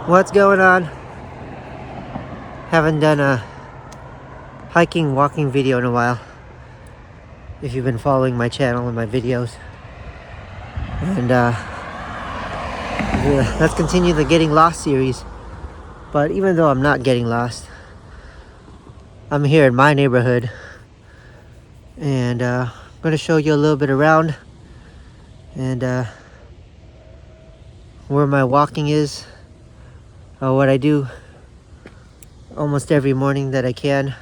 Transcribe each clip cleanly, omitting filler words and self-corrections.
What's going on? Haven't done a hiking, walking video in a while. If you've been following my channel and my videos. And let's continue the Getting Lost series. But even though I'm not getting lost, I'm here in my neighborhood. And I'm going to show you a little bit around. And where my walking is. What I do almost every morning that I can.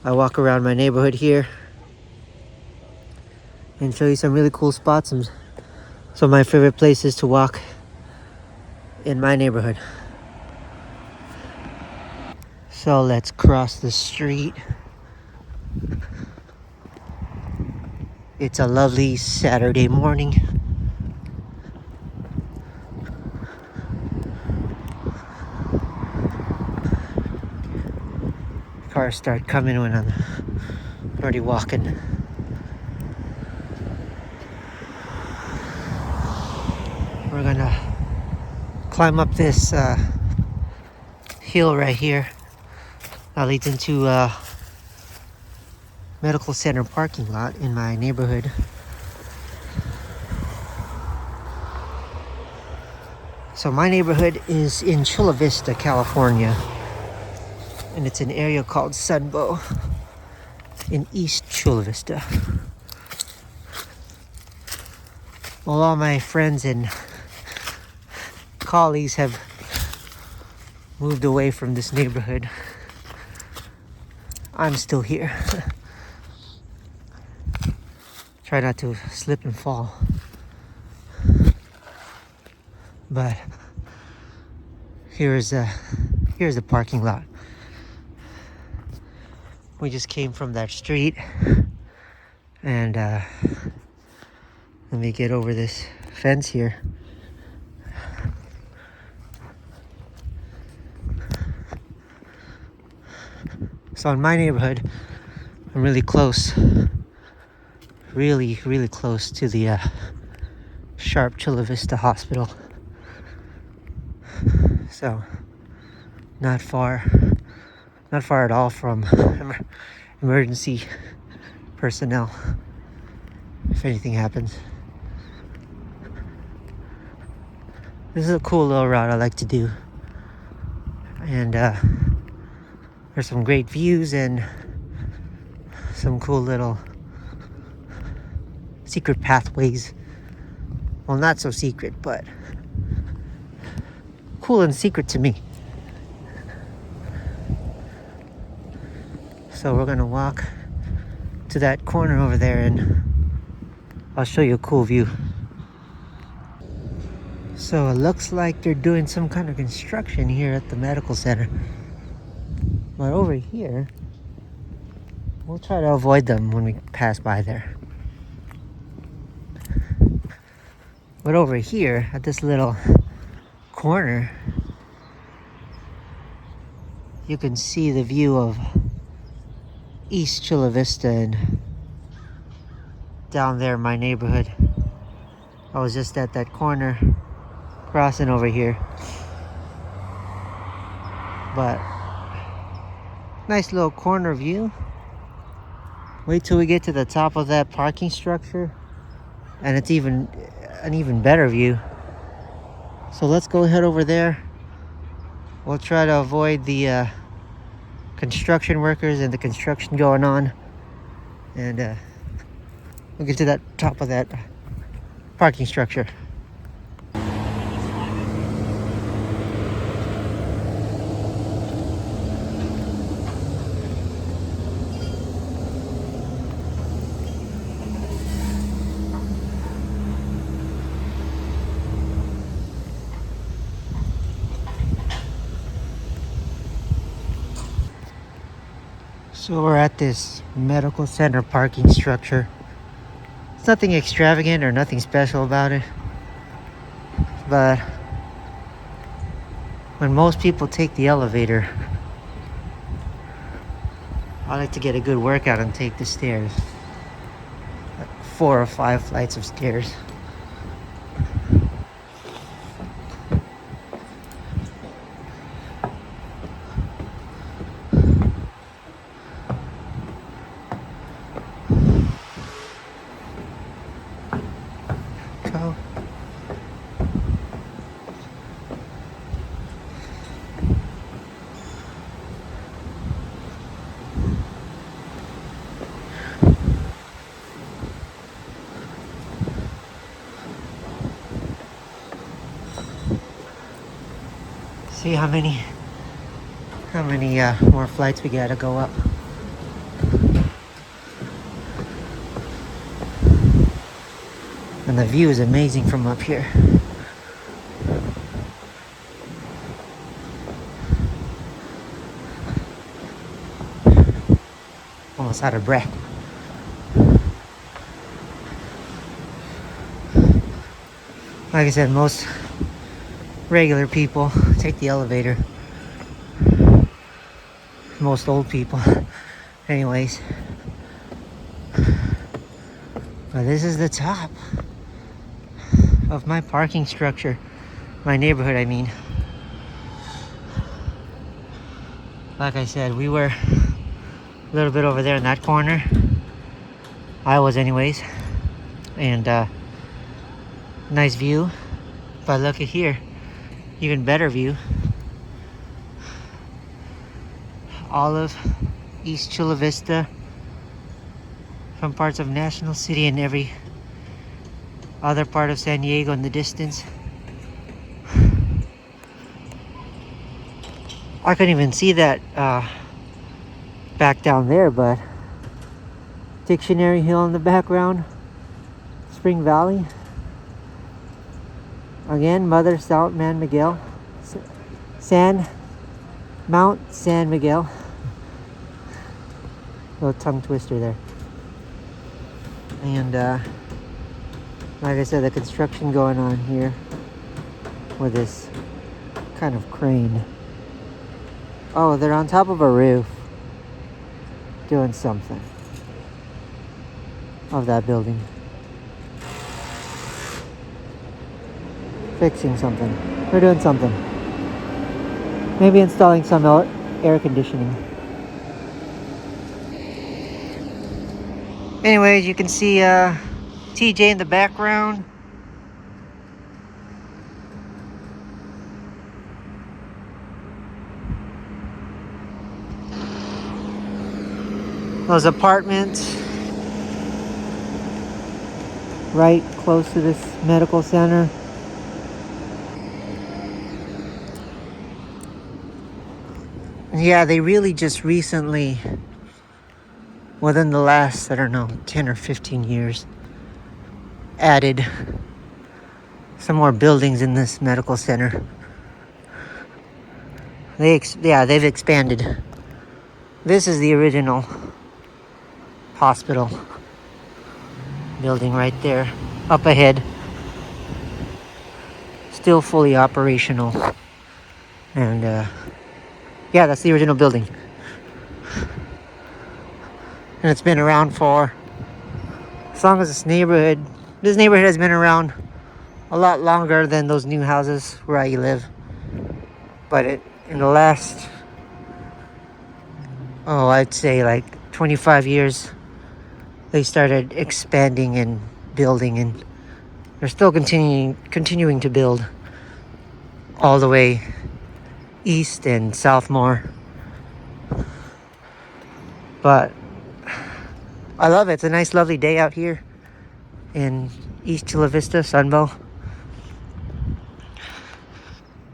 I walk around my neighborhood here. And show you some really cool spots. Some of my favorite places to walk in my neighborhood. So let's cross the street. It's a lovely Saturday morning. Cars start coming when I'm already walking. We're gonna climb up this hill right here that leads into medical center parking lot in my neighborhood. So my neighborhood is in Chula Vista, California, and it's an area called Sunbow in East Chula Vista. Well, all my friends and colleagues have moved away from this neighborhood. I'm still here. Try not to slip and fall. But here's the parking lot. We just came from that street, and let me get over this fence here. So in my neighborhood, I'm really close, really close to the Sharp Chula Vista Hospital. So not far at all from emergency personnel if anything happens. This is a cool little route I like to do, and there's some great views and some cool little secret pathways. Well, not so secret, but cool and secret to me. So we're gonna walk to that corner over there and I'll show you a cool view. So it looks like they're doing some kind of construction here at the medical center. But over here, we'll try to avoid them when we pass by there. But over here, at this little corner, you can see the view of East Chula Vista and down there in my neighborhood. I was just at that corner, crossing over here. But nice little corner view. Wait till we get to the top of that parking structure and it's an even better view. So let's go head over there. We'll try to avoid the construction workers and the construction going on, and we'll get to that top of that parking structure. So we're at this medical center parking structure. It's nothing extravagant or nothing special about it. But when most people take the elevator, I like to get a good workout and take the stairs. Like 4 or 5 flights of stairs. See how many more flights we gotta go up. And the view is amazing from up here. Almost out of breath. Like I said, most regular people take the elevator. Most old people. Anyways. But this is the top of my parking structure. My neighborhood, I mean. Like I said, we were a little bit over there in that corner. I was anyways. And nice view. But look at here. Even better view. All of East Chula Vista. From parts of National City and every other part of San Diego in the distance. I couldn't even see that back down there, but Dictionary Hill in the background, Spring Valley. Again, Mother South Man Miguel, Mount San Miguel. Little tongue twister there. And like I said, the construction going on here with this kind of crane. Oh, they're on top of a roof doing something of that building. Fixing something. They're doing something. Maybe installing some air conditioning. Anyways, you can see TJ in the background. Those apartments right close to this medical center. Yeah, they really just recently, within the last, I don't know, 10 or 15 years, added some more buildings in this medical center. They've expanded. This is the original hospital building right there, up ahead. Still fully operational. And yeah, that's the original building. And it's been around for as long as this neighborhood has been around a lot longer than those new houses where I live. But in the last, I'd say like 25 years, they started expanding and building, and they're still continuing to build all the way east and south more. But I love it. It's a nice, lovely day out here in East Chula Vista, Sunbow.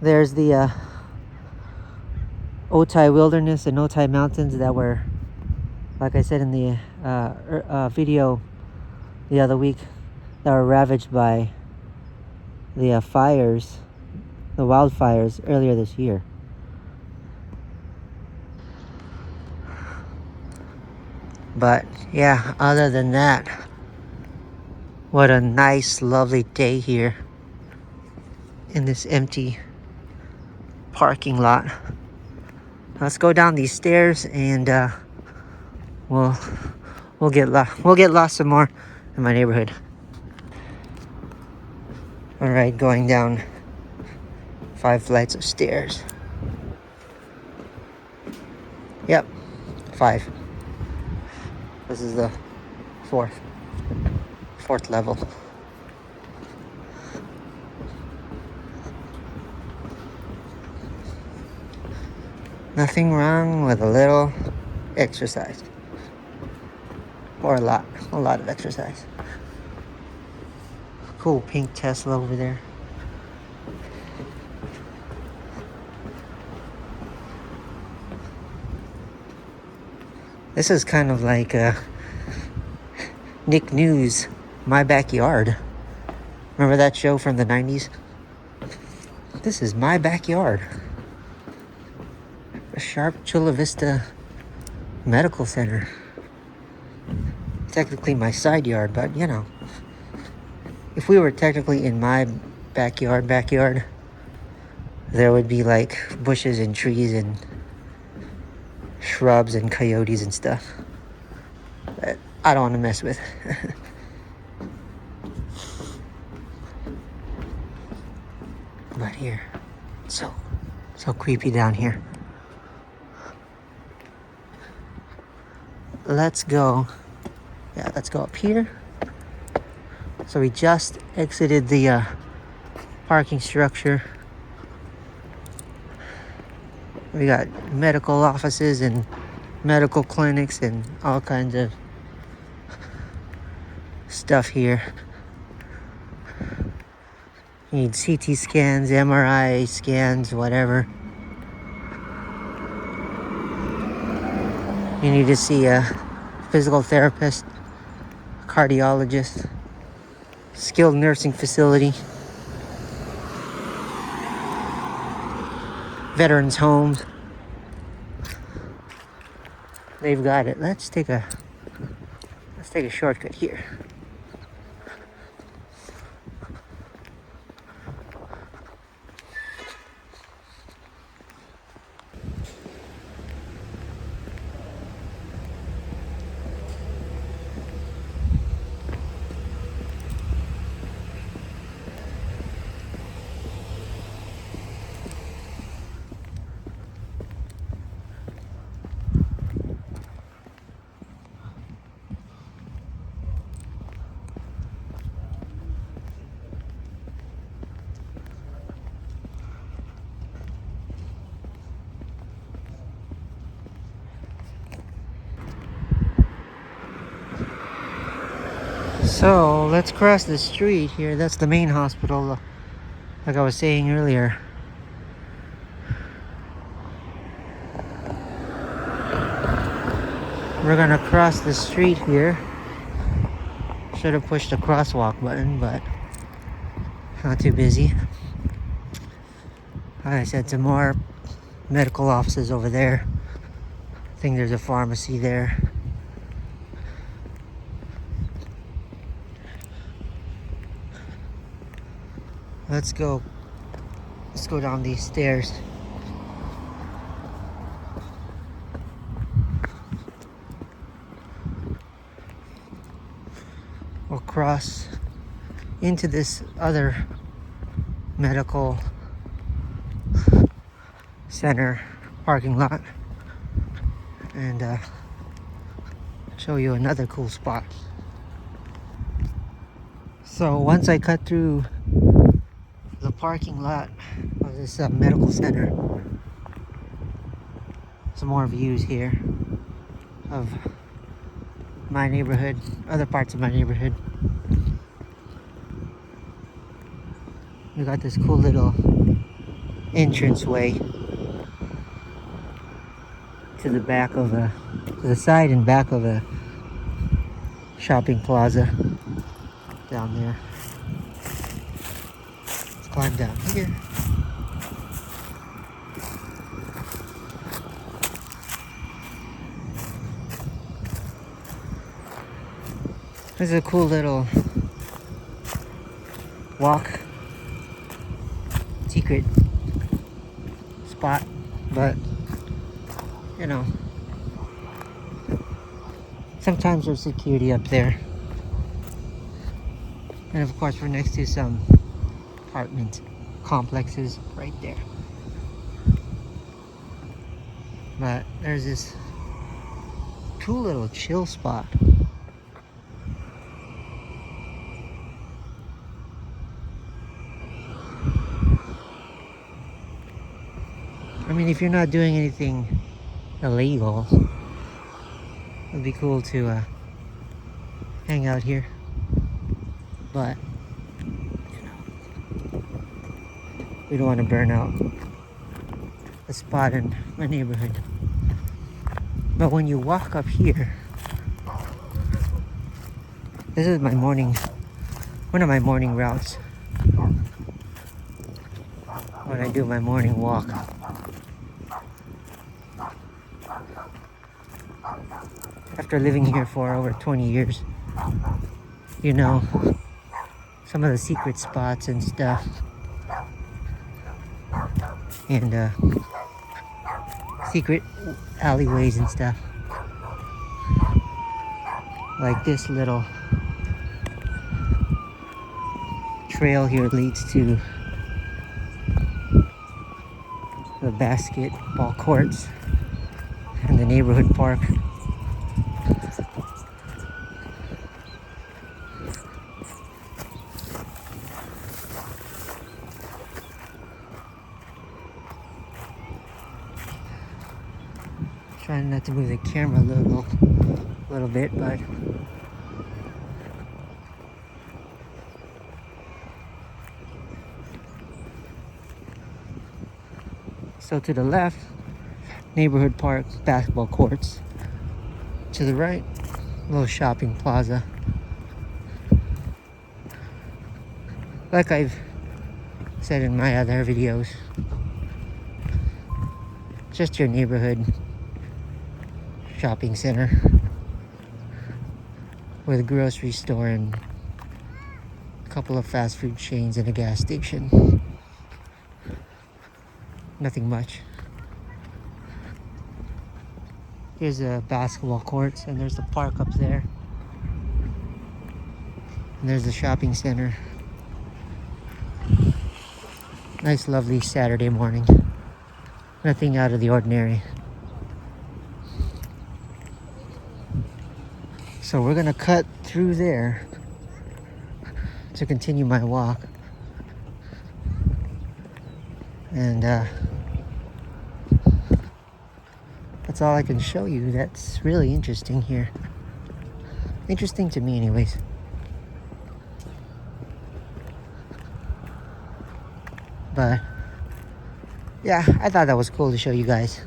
There's the Otay Wilderness and Otay Mountains that were, like I said in the video the other week, that were ravaged by the wildfires earlier this year. But yeah, other than that, what a nice, lovely day here in this empty parking lot. Let's go down these stairs and we'll get lost some more in my neighborhood. All right, going down 5 flights of stairs. Yep, 5. This is the fourth level. Nothing wrong with a little exercise. Or a lot of exercise. Cool pink Tesla over there. This is kind of like Nick News, My Backyard. Remember that show from the 90s? This is my backyard. A Sharp Chula Vista Medical Center. Technically my side yard, but you know. If we were technically in my backyard, there would be like bushes and trees and shrubs and coyotes and stuff that I don't want to mess with. But here, so creepy down here. Let's go up here. So we just exited the parking structure. We got medical offices and medical clinics and all kinds of stuff here. You need CT scans, MRI scans, whatever. You need to see a physical therapist, cardiologist, skilled nursing facility, veterans homes. They've got it. Let's take a shortcut here. So let's cross the street here. That's the main hospital, like I was saying earlier. We're gonna cross the street here. Should have pushed the crosswalk button, but not too busy. Like I said, some more medical offices over there. I think there's a pharmacy there. Let's go down these stairs. We'll cross into this other medical center parking lot and show you another cool spot. So once I cut through the parking lot of this medical center, some more views here of my neighborhood, other parts of my neighborhood. We got this cool little entranceway to the back of to the side and back of a shopping plaza down there. Let's climb down here. This is a cool little walk, secret spot, but you know, sometimes there's security up there. And of course we're next to some apartment complexes right there. But there's this cool little chill spot. I mean, if you're not doing anything illegal, it'd be cool to hang out here. But, you know, we don't want to burn out a spot in my neighborhood. But when you walk up here, this is my morning, one of my morning routes when I do my morning walk. After living here for over 20 years, you know, some of the secret spots and stuff. And secret alleyways and stuff. Like this little trail here leads to the basketball courts and the neighborhood park. Trying not to move the camera a little bit, but so to the left, neighborhood park, basketball courts. To the right, little shopping plaza. Like I've said in my other videos, just your neighborhood shopping center with a grocery store and a couple of fast food chains and a gas station. Nothing much. Here's the basketball courts, and there's the park up there. And there's the shopping center. Nice, lovely Saturday morning. Nothing out of the ordinary. So we're gonna cut through there to continue my walk. And that's all I can show you. That's really interesting here. Interesting to me anyways. But yeah, I thought that was cool to show you guys.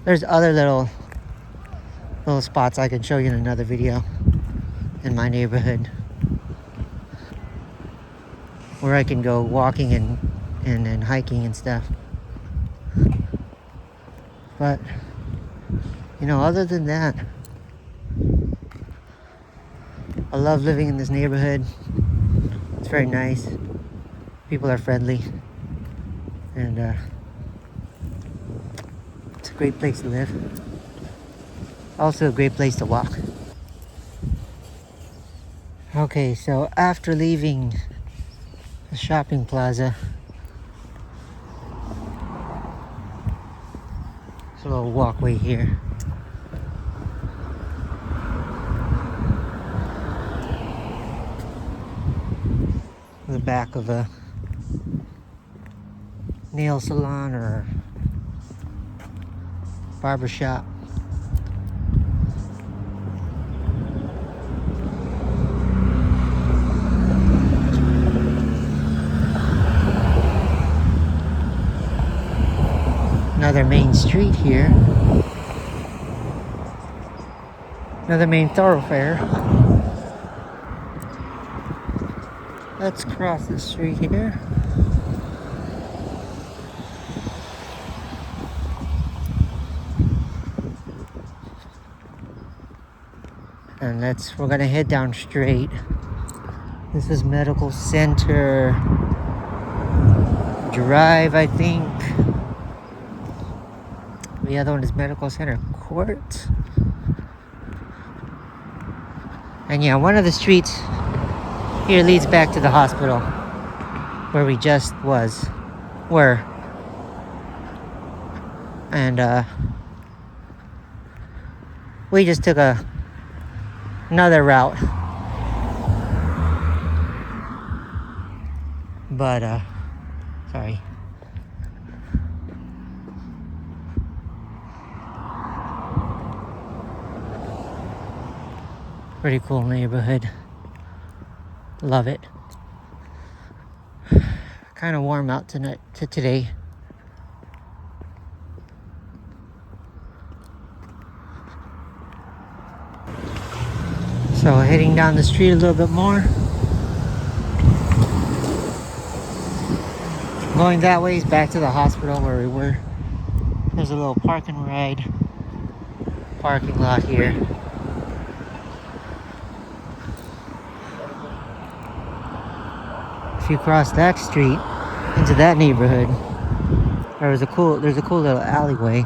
There's other little spots I can show you in another video in my neighborhood where I can go walking and hiking and stuff. But you know, other than that, I love living in this neighborhood. It's very nice. People are friendly, and it's a great place to live. Also a great place to walk. Okay, so after leaving the shopping plaza, there's a little walkway here. The back of a nail salon or barber shop. Another main street here. Another main thoroughfare. Let's cross the street here. And we're gonna head down straight. This is Medical Center Drive, I think. The other one is Medical Center Court. And yeah, one of the streets here leads back to the hospital where we just were. And we just took another route. But sorry. Pretty cool neighborhood. Love it. Kind of warm out today. So heading down the street a little bit more. Going that way is back to the hospital where we were. There's a little park and ride parking lot here. If you cross that street into that neighborhood, there's a cool little alleyway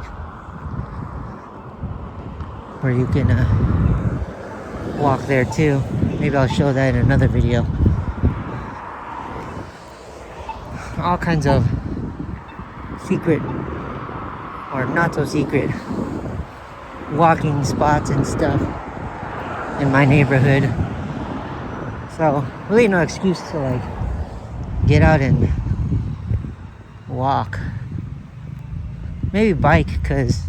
where you can walk there too. Maybe I'll show that in another video. All kinds of secret or not so secret walking spots and stuff in my neighborhood. So really no excuse to like get out and walk. Maybe bike, because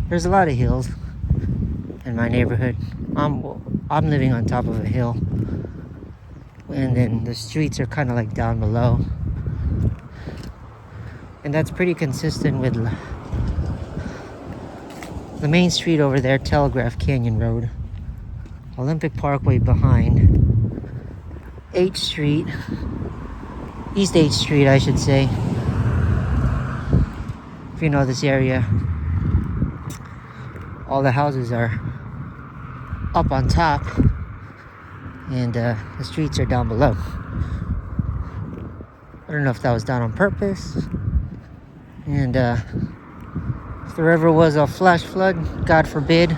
there's a lot of hills in my neighborhood. I'm living on top of a hill, and then the streets are kind of like down below, and that's pretty consistent with the main street over there, Telegraph Canyon Road, Olympic Parkway behind, 8th Street, East 8th Street I should say, if you know this area. All the houses are up on top, and the streets are down below. I don't know if that was done on purpose, and if there ever was a flash flood, God forbid,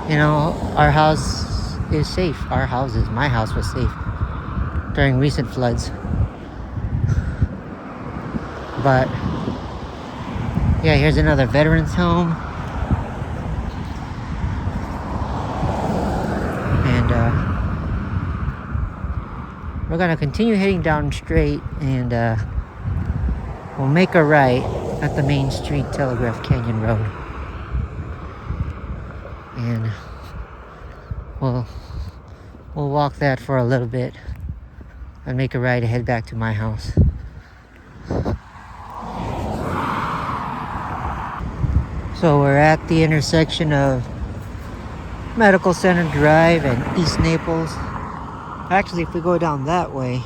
you know, our house is safe. My house was safe during recent floods. But yeah, here's another veterans home, and we're gonna continue heading down straight, and we'll make a right at the main street, Telegraph Canyon Road, and we'll walk that for a little bit and make a right to head back to my house. So we're at the intersection of Medical Center Drive and East Naples. Actually, if we go down that way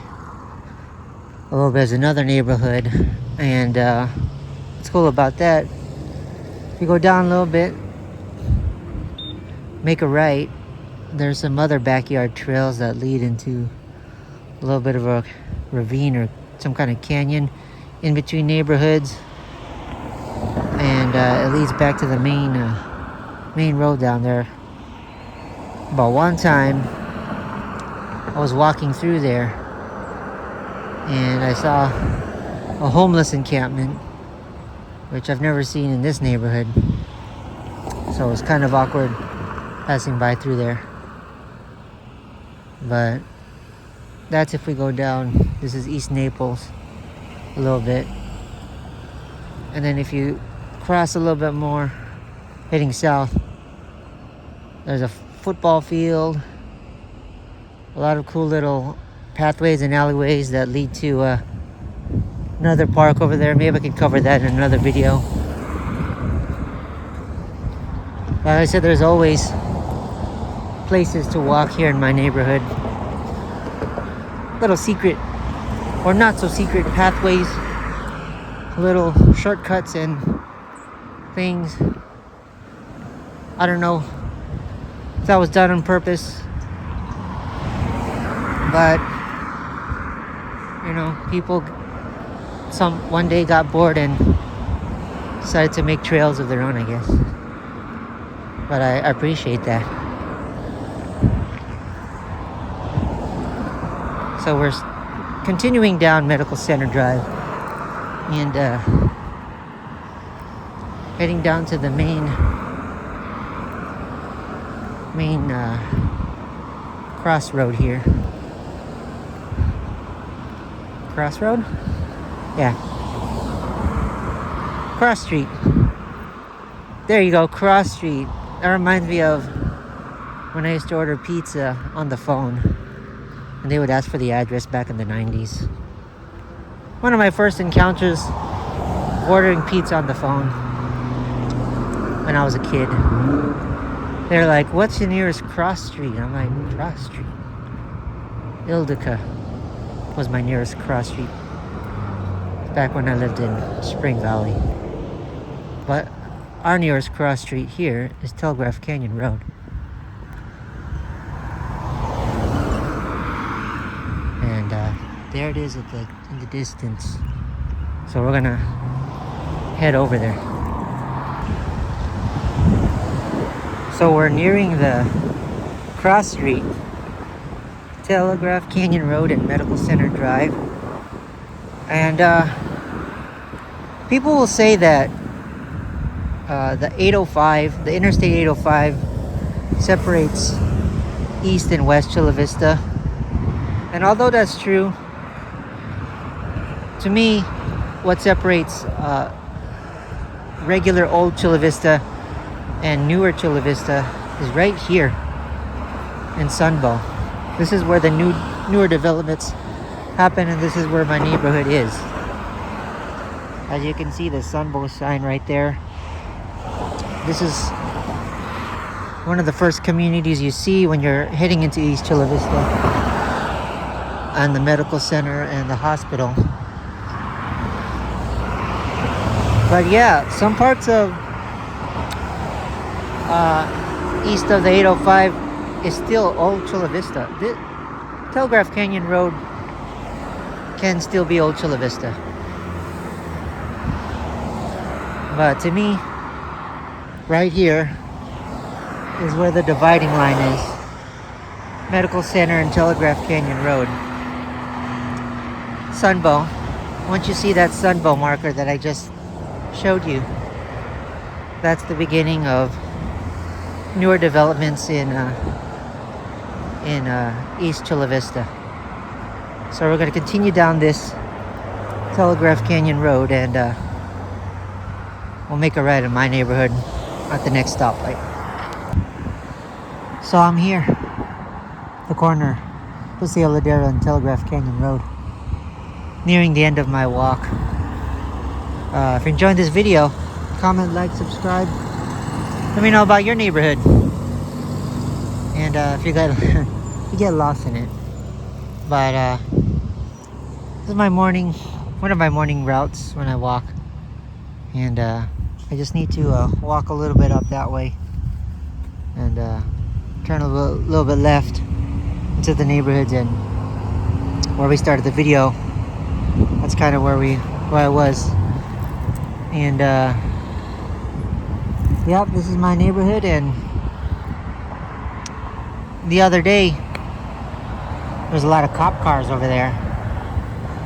a little bit, there's another neighborhood, and what's cool about that, if you go down a little bit, make a right, there's some other backyard trails that lead into a little bit of a ravine or some kind of canyon in between neighborhoods, and it leads back to the main road down there. But one time I was walking through there and I saw a homeless encampment, which I've never seen in this neighborhood, so it was kind of awkward passing by through there. But that's if we go down. This is East Naples a little bit, and then if you cross a little bit more heading south, there's a football field, a lot of cool little pathways and alleyways that lead to another park over there. Maybe I could cover that in another video. Like I said, there's always places to walk here in my neighborhood. Little secret or not so secret pathways, little shortcuts and things. I don't know if that was done on purpose, but you know, people one day got bored and decided to make trails of their own, I guess. But I appreciate that. So we're continuing down Medical Center Drive and heading down to the main crossroad here. Crossroad? Yeah. Cross Street. There you go, Cross Street. That reminds me of when I used to order pizza on the phone, and they would ask for the address back in the 90s. One of my first encounters ordering pizza on the phone when I was a kid. They're like, what's your nearest cross street? I'm like, cross street? Ildica was my nearest cross street. Back when I lived in Spring Valley. But our nearest cross street here is Telegraph Canyon Road. And there it is in the distance. So we're gonna head over there. So we're nearing the cross street, Telegraph Canyon Road and Medical Center Drive. And people will say that the 805, the Interstate 805 separates East and West Chula Vista. And although that's true, to me, what separates regular old Chula Vista and newer Chula Vista is right here in Sunbow. This is where the newer developments happen, and this is where my neighborhood is. As you can see, the Sunbow sign right there. This is one of the first communities you see when you're heading into East Chula Vista, and the medical center and the hospital. But yeah, some parts of east of the 805 is still old Chula Vista. The Telegraph Canyon Road can still be old Chula Vista. But to me, right here is where the dividing line is. Medical Center and Telegraph Canyon Road. Sunbow. Once you see that Sunbow marker that I just showed you, that's the beginning of newer developments in East Chula Vista. So we're going to continue down this Telegraph Canyon Road, and we'll make a right in my neighborhood at the next stoplight. So I'm here, the corner, Paseo Ladera and Telegraph Canyon Road, nearing the end of my walk. If you're enjoying this video, comment, like, subscribe. Let me know about your neighborhood, and if you get lost in it. But this is my morning, one of my morning routes when I walk, and I just need to walk a little bit up that way and turn a little bit left into the neighborhoods, and where we started the video. That's kind of where I was, and yep, this is my neighborhood. And the other day, there's a lot of cop cars over there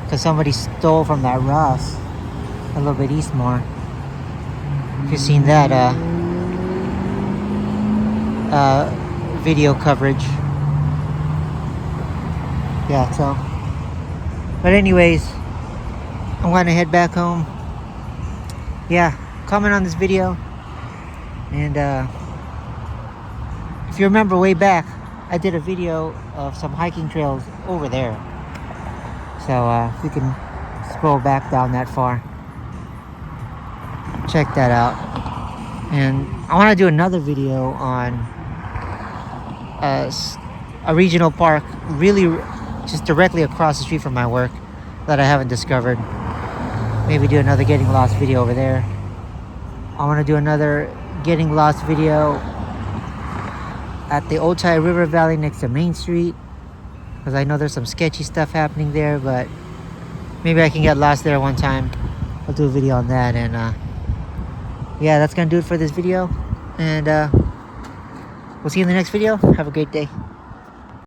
because somebody stole from that Ross a little bit east more. If you've seen that video coverage. Yeah, so. But anyways, I'm going to head back home. Yeah, comment on this video. And if you remember way back, I did a video of some hiking trails over there. So if you can scroll back down that far, check that out. And I want to do another video on a regional park, really just directly across the street from my work, that I haven't discovered. Maybe do another getting lost video over there. I want to do another getting lost video at the Otay River Valley next to Main Street, because I know there's some sketchy stuff happening there, but maybe I can get lost there one time. I'll do a video on that. And yeah, that's gonna do it for this video, and we'll see you in the next video. Have a great day.